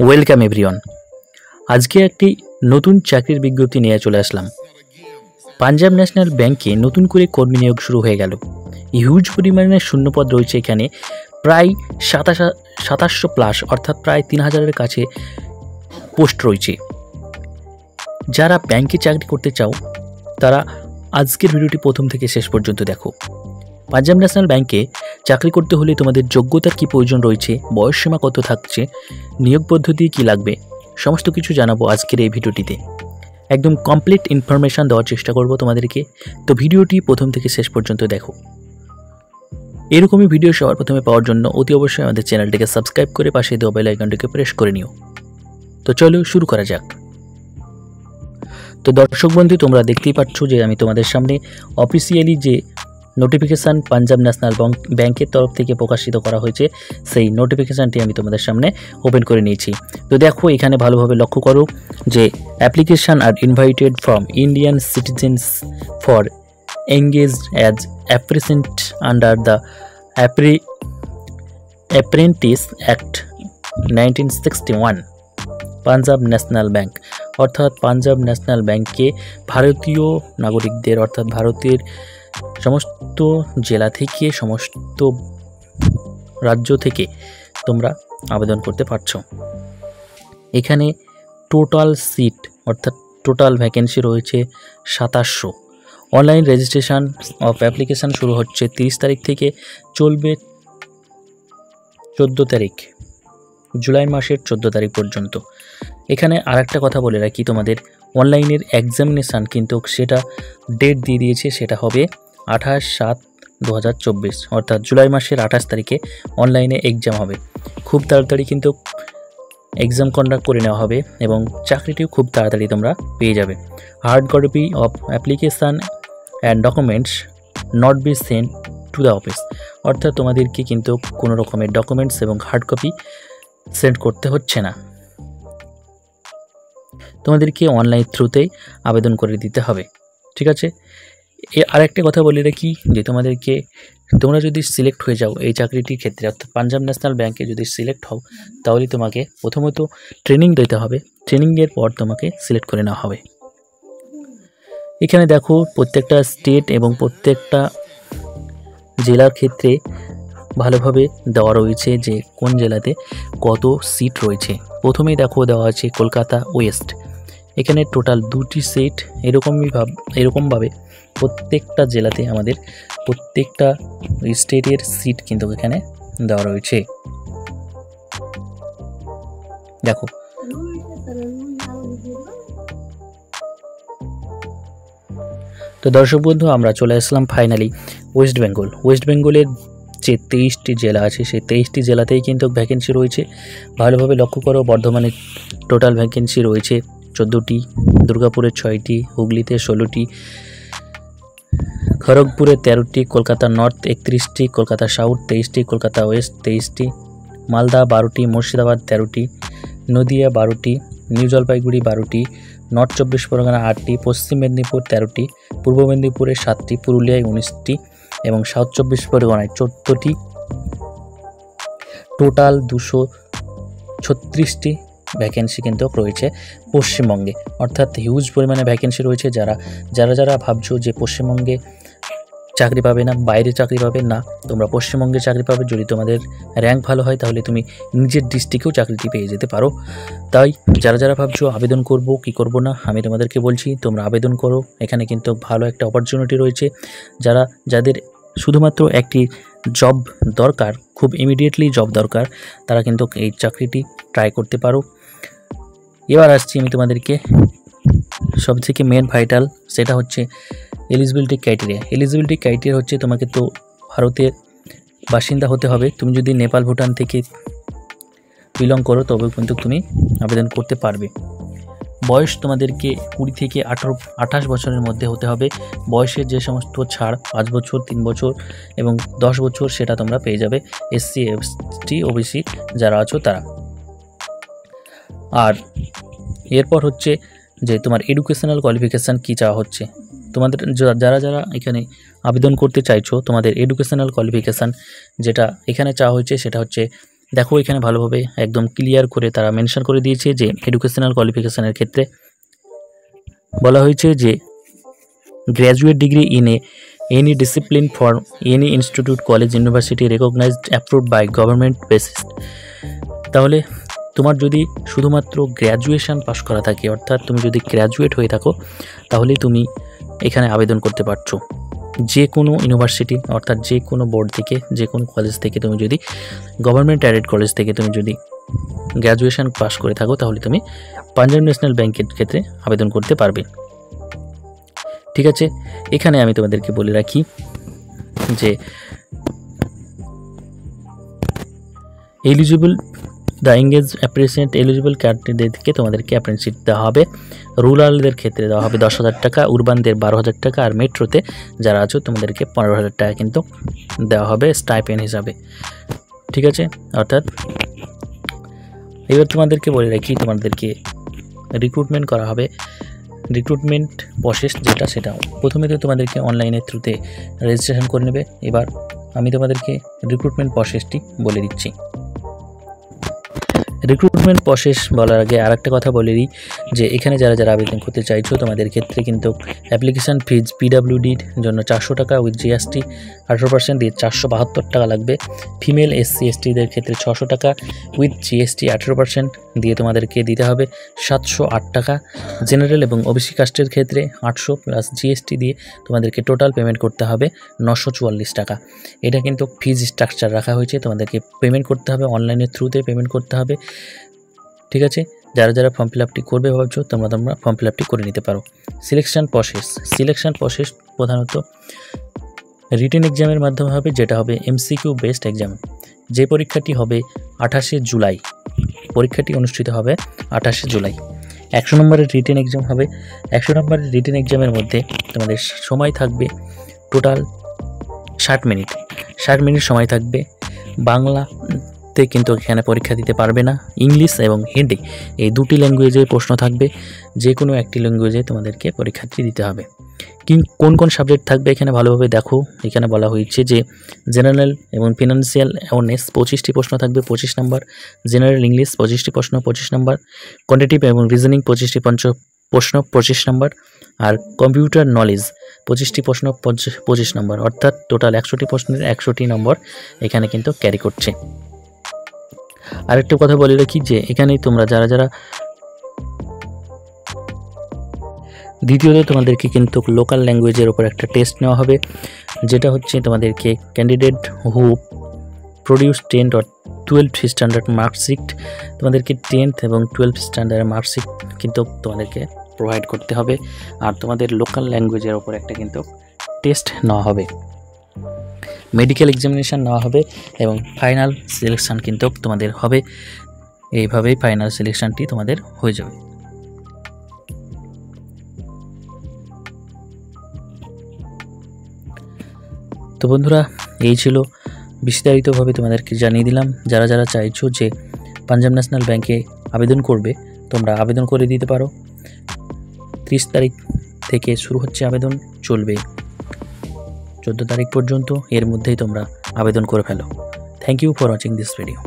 Welcome everyone. আজকে একটি নতুন চাকরির বিজ্ঞপ্তি নিয়ে চলে আসলাম। পাঞ্জাব ন্যাশনাল ব্যাংকে নতুন করে কর্মী নিয়োগ শুরু হয়ে গেল। হিউজ পরিমাণে শূন্যপদ রয়েছে এখানে, প্রায় 2700 প্লাস, অর্থাৎ প্রায় 3000-এর কাছে পোস্ট রয়েছে। যারা ব্যাংকে চাকরি করতে চাও তারা আজকের ভিডিওটি প্রথম থেকে শেষ পর্যন্ত দেখো। পাঞ্জাব ন্যাশনাল ব্যাংকে চাকরি করতে হলে তোমাদের যোগ্যতার কী প্রয়োজন রয়েছে, বয়সসীমা কত থাকছে, নিয়োগ পদ্ধতি কী লাগবে, সমস্ত কিছু জানাবো আজকের এই ভিডিওটিতে। একদম কমপ্লিট ইনফরমেশান দেওয়ার চেষ্টা করব তোমাদেরকে, তো ভিডিওটি প্রথম থেকে শেষ পর্যন্ত দেখো। এরকমই ভিডিও সবার প্রথমে পাওয়ার জন্য অতি অবশ্যই আমাদের চ্যানেলটিকে সাবস্ক্রাইব করে পাশে দেওয়া বেল আইকনটিকে প্রেস করে নিও। তো চলো শুরু করা যাক। তো দর্শক বন্ধু, তোমরা দেখতেই পাচ্ছ যে আমি তোমাদের সামনে অফিসিয়ালি যে নোটিফিকেশান পাঞ্জাব ন্যাশনাল ব্যাংকের তরফ থেকে প্রকাশিত করা হয়েছে সেই নোটিফিকেশানটি আমি তোমাদের সামনে ওপেন করে নিয়েছি। তো দেখো, এখানে ভালোভাবে লক্ষ্য করো যে application are invited from Indian citizens for engaged as apprentice under the apprentice act 1961 Punjab National Bank, অর্থাৎ পাঞ্জাব ন্যাশনাল ব্যাংকে ভারতীয় নাগরিকদের, অর্থাৎ ভারতের সমস্ত জেলা থেকে, সমস্ত রাজ্য থেকে তোমরা আবেদন করতে পারছো। এখানে টোটাল সিট, অর্থাৎ টোটাল ভ্যাকেন্সি রয়েছে 2700। অনলাইন রেজিস্ট্রেশন অফ অ্যাপ্লিকেশান শুরু হচ্ছে 30 তারিখ থেকে, চলবে 14 তারিখ, জুলাই মাসের 14 তারিখ পর্যন্ত। এখানে আরেকটা কথা বলে রাখি, তোমাদের অনলাইনের এক্সামিনেশান কিন্তু সেটা ডেট দিয়ে দিয়েছে, সেটা হবে 28/7/2024, অর্থাৎ জুলাই মাসের 28 তারিখে অনলাইনে এক্সাম হবে। খুব তাড়াতাড়ি কিন্তু এক্সাম কন্ডাক্ট করে নেওয়া হবে এবং চাকরিটিও খুব তাড়াতাড়ি তোমরা পেয়ে যাবে। Hard copy of application and documents not be sent to the office, অর্থাৎ তোমাদেরকে কিন্তু কোনো রকমের ডকুমেন্টস এবং হার্ড কপি সেন্ড করতে হচ্ছে না, তোমাদেরকে অনলাইন থ্রুতেই আবেদন করে দিতে হবে। ঠিক আছে, আরেকটা কথা বলে রাখি যে তোমরা যদি সিলেক্ট হয়ে যাও এই চাকরিটির ক্ষেত্রে, অর্থাৎ পাঞ্জাব ন্যাশনাল ব্যাংকে যদি সিলেক্ট হও, তাহলে তোমাকে প্রথমত ট্রেনিং দিতে হবে। ট্রেনিংয়ের পর তোমাকে সিলেক্ট করে নেওয়া হবে। এখানে দেখো, প্রত্যেকটা স্টেট এবং প্রত্যেকটা জেলার ক্ষেত্রে ভালোভাবে দেওয়া রয়েছে যে কোন জেলাতে কত সিট রয়েছে। প্রথমেই দেখো দেওয়া আছে কলকাতা ওয়েস্ট, এখানে টোটাল 2টি সিট। এরকমভাবে প্রত্যেকটা জেলাতে আমাদের প্রত্যেকটা স্টেটের সিট কিন্তু এখানে দেওয়া রয়েছে। দেখো, তো দর্শক বন্ধু, আমরা চলে আসলাম ফাইনালি ওয়েস্ট বেঙ্গলের যে 23টি জেলা আছে সেই 23টি জেলাতেই কিন্তু ভ্যাকেন্সি রয়েছে। ভালোভাবে লক্ষ্য করো, বর্ধমানে টোটাল ভ্যাকেন্সি রয়েছে 14টি, দুর্গাপুরে 6টি, হুগলিতে 16টি, খড়গপুরে 13টি, কলকাতা নর্থ 31টি, কলকাতা সাউথ 23টি, কলকাতা ওয়েস্ট 23টি, মালদা 12টি, মুর্শিদাবাদ 13টি, নদিয়া 12টি, নিউ জলপাইগুড়ি 12টি, নর্থ 24 পরগনা 8টি, পশ্চিম মেদিনীপুর 13টি, পূর্ব মেদিনীপুরে 7টি, পুরুলিয়ায় 19টি এবং সাউথ 24 পরগনায় 14টি। টোটাল 236টি ভ্যাকেন্সি কিন্তু রয়েছে পশ্চিমবঙ্গে, অর্থাৎ হিউজ পরিমাণে ভ্যাকেন্সি রয়েছে। যারা ভাবছো যে পশ্চিমবঙ্গে চাকরি পাবে না, বাইরে চাকরি পাবে না, তোমরা পশ্চিমবঙ্গে চাকরি পাবে। যদি তোমাদের র্যাঙ্ক ভালো হয় তাহলে তুমি নিজের ডিস্ট্রিক্টেও চাকরিটি পেয়ে যেতে পারো। তাই যারা ভাবছো আবেদন করব কি করব না, আমি তোমাদেরকে বলছি তোমরা আবেদন করো। এখানে কিন্তু ভালো একটা অপরচুনিটি রয়েছে। যাদের শুধুমাত্র একটি জব দরকার, খুব ইমিডিয়েটলি জব দরকার, তারা কিন্তু এই চাকরিটি ট্রাই করতে পারো। এবার আসছি আমি তোমাদেরকে সবথেকে মেন ভাইটাল, সেটা হচ্ছে এলিজিবিলিটি ক্রাইটেরিয়া হচ্ছে তোমাকে তো ভারতের বাসিন্দা হতে হবে। তুমি যদি নেপাল ভুটান থেকে বিলং করো তবে কিন্তু তুমি আবেদন করতে পারবে। বয়স তোমাদেরকে 20 থেকে 28 বছরের মধ্যে হতে হবে। বয়সের যে সমস্ত ছাড় 5 বছর, 3 বছর এবং 10 বছর সেটা তোমরা পেয়ে যাবে SC ST OBC যারা আছো তারা। আর এরপর হচ্ছে যে তোমার এডুকেশনাল কোয়ালিফিকেশান কী চাওয়া হচ্ছে। তোমাদের যারা এখানে আবেদন করতে চাইছো, তোমাদের এডুকেশনাল কোয়ালিফিকেশান যেটা এখানে চাওয়া হয়েছে সেটা হচ্ছে দেখো এখানে ভালোভাবে একদম ক্লিয়ার করে তারা মেনশন করে দিয়েছে যে এডুকেশনাল কোয়ালিফিকেশনের ক্ষেত্রে বলা হয়েছে যে graduate degree in any discipline for any institute college university recognised approved by government basis. তাহলে তোমার যদি শুধুমাত্র গ্র্যাজুয়েশন পাস করা থাকে, অর্থাৎ তুমি যদি গ্র্যাজুয়েট হয়ে থাকো, তাহলে তুমি এখানে আবেদন করতে পারছো। যে কোনো ইউনিভার্সিটি অর্থাৎ যে কোনো বোর্ড থেকে, যে কোনো কলেজ থেকে তুমি যদি গভর্নমেন্ট এডেড কলেজ থেকে তুমি যদি গ্র্যাজুয়েশন পাস করে থাকো, তাহলে তুমি পাঞ্জাব ন্যাশনাল ব্যাংকের ক্ষেত্রে আবেদন করতে পারবে। ঠিক আছে, এখানে আমি তোমাদেরকে বলে রাখি যে এলিজিবল দ্য এঙ্গেজ অ্যাপ্রেসেন্ট এলিজিবল ক্যান্ডিডেটকে তোমাদেরকে অ্যাপ্রেন্টিসশিপ দেওয়া হবে। রুরালদের ক্ষেত্রে দেওয়া হবে 10,000 টাকা, উরবানদের 12,000 টাকা, আর মেট্রোতে যারা আছো তোমাদেরকে 15,000 টাকা কিন্তু দেওয়া হবে স্টাইপেন্ড হিসাবে। ঠিক আছে, অর্থাৎ এবার তোমাদেরকে বলে রাখি তোমাদেরকে রিক্রুটমেন্ট করা হবে। রিক্রুটমেন্ট প্রসেস যেটা, সেটা প্রথমে তো তোমাদেরকে অনলাইনের থ্রুতে রেজিস্ট্রেশন করে নেবে। এবার আমি তোমাদেরকে রিক্রুটমেন্ট প্রসেসটি বলে দিচ্ছি। রিক্রুটমেন্ট প্রসেস বলার আগে আর একটা কথা বলে দিই যে এখানে যারা যারা আবেদন করতে চাইছো তোমাদের ক্ষেত্রে কিন্তু অ্যাপ্লিকেশান ফিজ পিডাব্লিউডির জন্য 400 টাকা উইথ জিএসটি 18% দিয়ে 472 টাকা লাগবে। ফিমেল এসসি এসটিদের ক্ষেত্রে 600 টাকা উইথ জিএসটি 18% দিয়ে তোমাদেরকে দিতে হবে 708 টাকা। জেনারেল এবং ওবিসি কাস্টের ক্ষেত্রে 800 প্লাস জিএসটি দিয়ে তোমাদেরকে টোটাল পেমেন্ট করতে হবে 944 টাকা। এটা কিন্তু ফিজ স্ট্রাকচার রাখা হয়েছে, তোমাদেরকে পেমেন্ট করতে হবে, অনলাইনের থ্রুতে পেমেন্ট করতে হবে। ঠিক আছে, যারা যারা ফর্ম ফিল আপটি করবে ভাবছো তোমরা ফর্ম ফিল আপটি করে নিতে পারো। সিলেকশন প্রসেস প্রধানত রিটেন এক্সামের মাধ্যমে হবে, যেটা হবে এমসিকিউ বেসড এক্সাম। যে পরীক্ষাটি হবে 28শে জুলাই, পরীক্ষাটি অনুষ্ঠিত হবে 28শে জুলাই। 100 নম্বরের রিটেন এক্সাম হবে। 100 নম্বরের রিটেন এক্সামের মধ্যে তোমাদের সময় থাকবে টোটাল 60 মিনিট। 60 মিনিট সময় থাকবে। বাংলাতে কিন্তু এখানে পরীক্ষা দিতে পারবে না, ইংলিশ এবং হিন্দি এই দুটি ল্যাঙ্গুয়েজে প্রশ্ন থাকবে। যে কোনো একটি ল্যাঙ্গুয়েজে তোমাদেরকে পরীক্ষাটি দিতে হবে। কোন কোন সাবজেক্ট থাকবে এখানে ভালোভাবে দেখো। এখানে বলা হয়েছে যে জেনারেল এবং ফিনান্সিয়াল অ্যাওয়ারনেস 25টি প্রশ্ন থাকবে 25 নম্বর, জেনারেল ইংলিশ 25টি প্রশ্ন 25 নম্বর, কোয়ান্টিটিভ এবং রিজনিং 25টি প্রশ্ন 25 নম্বর, আর কম্পিউটার নলেজ 25টি প্রশ্ন 25 নম্বর, অর্থাৎ টোটাল 100টি প্রশ্নের 100টি নম্বর এখানে কিন্তু ক্যারি করছে। আরেকটা কথা বলে রাখি যে এখানে তোমরা যারা যারা দ্বিতীয়ত তোমাদেরকে কিন্তু লোকাল ল্যাঙ্গুয়েজের উপর একটা টেস্ট নেওয়া হবে, যেটা হচ্ছে তোমাদেরকে candidate who produce 10 or 12 standard marksheet, তোমাদেরকে 10th এবং 12th স্ট্যান্ডার্ড মার্কশিট কিন্তু তোমাদেরকে প্রোভাইড করতে হবে। আর তোমাদের লোকাল ল্যাঙ্গুয়েজের উপর একটা কিন্তু টেস্ট নেওয়া হবে, মেডিকেল এক্সামিনেশান নেওয়া হবে এবং ফাইনাল সিলেকশান কিন্তু তোমাদের হবে। এইভাবেই ফাইনাল সিলেকশানটি তোমাদের হয়ে যাবে। তো বন্ধুরা, এই ছিল বিস্তারিতভাবে তোমাদেরকে জানিয়ে দিলাম। যারা যারা চাইছো যে পাঞ্জাব ন্যাশনাল ব্যাংকে আবেদন করবে, তোমরা আবেদন করে দিতে পারো। 30 তারিখ থেকে শুরু হচ্ছে আবেদন, চলবে 14 তারিখ পর্যন্ত। এর মধ্যেই তোমরা আবেদন করে ফেলো। Thank you for watching this video.